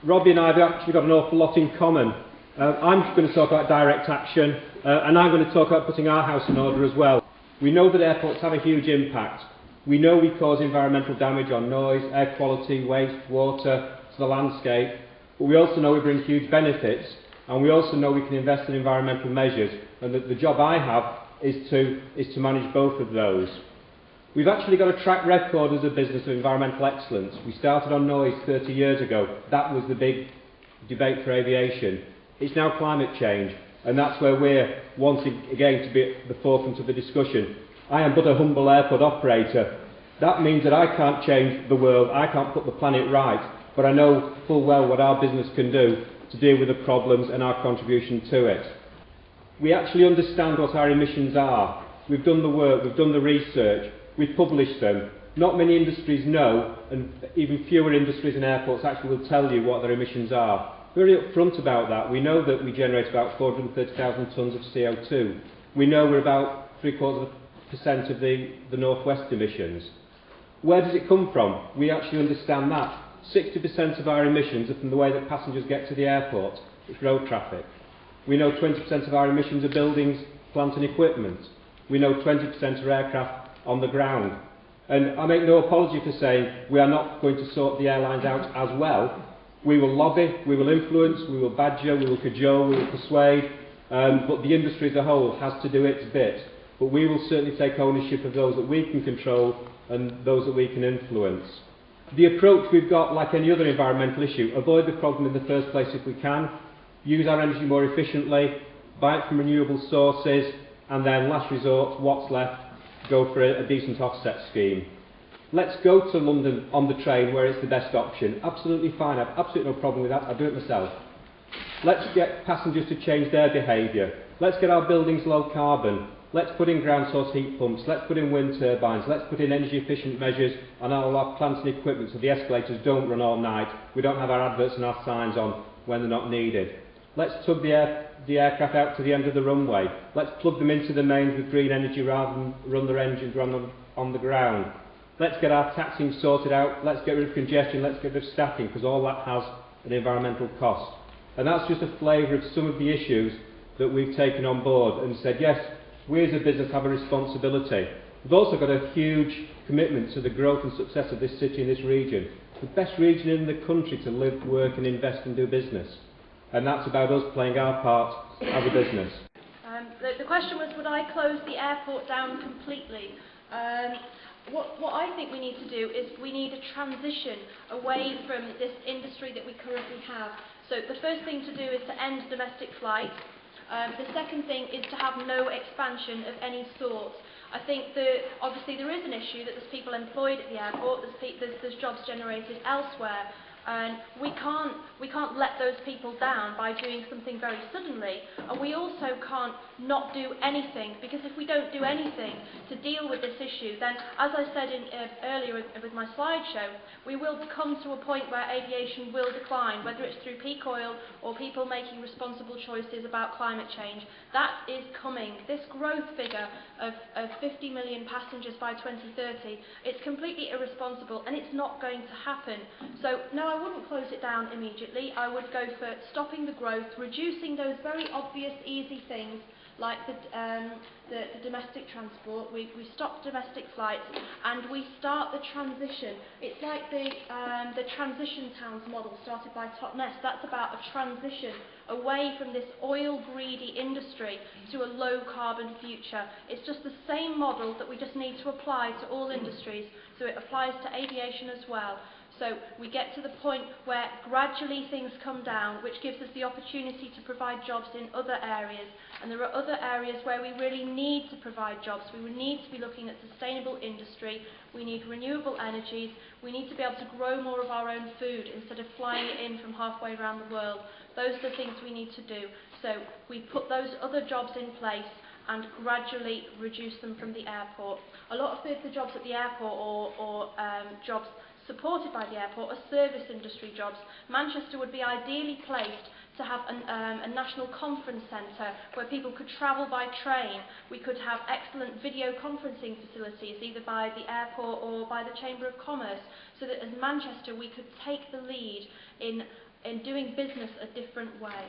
Robbie and I have actually got an awful lot in common. I'm going to talk about direct action, and I'm going to talk about putting our house in order as well. We know that airports have a huge impact. We know we cause environmental damage on noise, air quality, waste, water, to the landscape, but we also know we bring huge benefits, and we also know we can invest in environmental measures, and the job I have is to manage both of those. We've actually got a track record as a business of environmental excellence. We started on noise 30 years ago. That was the big debate for aviation. It's now climate change, and that's where we're wanting again to be at the forefront of the discussion. I am but a humble airport operator. That means that I can't change the world, I can't put the planet right, but I know full well what our business can do to deal with the problems and our contribution to it. We actually understand what our emissions are. We've done the work, we've done the research, we've published them. Not many industries know, and even fewer industries and airports actually will tell you what their emissions are. We're very upfront about that. We know that we generate about 430,000 tonnes of CO2. We know we're about 0.75% of the northwest emissions. Where does it come from? We actually understand that. 60% of our emissions are from the way that passengers get to the airport. It's road traffic. We know 20% of our emissions are buildings, plant and equipment. We know 20% are aircraft on the ground. And I make no apology for saying we are not going to sort the airlines out as well. We will lobby, we will influence, we will badger, we will cajole, we will persuade, but the industry as a whole has to do its bit. But we will certainly take ownership of those that we can control and those that we can influence. The approach we've got, like any other environmental issue, avoid the problem in the first place if we can, use our energy more efficiently, buy it from renewable sources, and then last resort, what's left, go for a decent offset scheme. Let's go to London on the train where it's the best option. Absolutely fine, I've absolutely no problem with that, I do it myself. Let's get passengers to change their behaviour. Let's get our buildings low carbon. Let's put in ground source heat pumps, let's put in wind turbines, let's put in energy efficient measures on all our plants and equipment so the escalators don't run all night, we don't have our adverts and our signs on when they're not needed. Let's tug the aircraft out to the end of the runway. Let's plug them into the mains with green energy rather than run their engines on the ground. Let's get our taxing sorted out, let's get rid of congestion, let's get rid of stacking, because all that has an environmental cost. And that's just a flavour of some of the issues that we've taken on board and said, yes, we as a business have a responsibility. We've also got a huge commitment to the growth and success of this city and this region. The best region in the country to live, work and invest and do business. And that's about us playing our part as a business. The question was, would I close the airport down completely? What I think we need to do is we need a transition away from this industry that we currently have. So the first thing to do is to end domestic flights. The second thing is to have no expansion of any sort. I think that obviously there is an issue that there's people employed at the airport, there's jobs generated elsewhere, and we can't let those people down by doing something very suddenly, and we also can't not do anything, because if we don't do anything to deal with this issue, then as I said earlier with my slideshow, we will come to a point where aviation will decline, whether it's through peak oil or people making responsible choices about climate change. That is coming. This growth figure of 50 million passengers by 2030, it's completely irresponsible and it's not going to happen. So no, I wouldn't close it down immediately. I would go for stopping the growth, reducing those very obvious easy things like the domestic transport. We stop domestic flights and we start the transition. It's like the transition towns model started by Totnes. That's about a transition away from this oil-greedy industry to a low-carbon future. It's just the same model that we just need to apply to all industries, so it applies to aviation as well. So we get to the point where gradually things come down, which gives us the opportunity to provide jobs in other areas. And there are other areas where we really need to provide jobs. We would need to be looking at sustainable industry. We need renewable energies. We need to be able to grow more of our own food instead of flying it in from halfway around the world. Those are the things we need to do. So we put those other jobs in place and gradually reduce them from the airport. A lot of the jobs at the airport or jobs supported by the airport are service industry jobs. Manchester would be ideally placed to have a national conference centre where people could travel by train. We could have excellent video conferencing facilities either by the airport or by the Chamber of Commerce, so that as Manchester we could take the lead in in doing business a different way.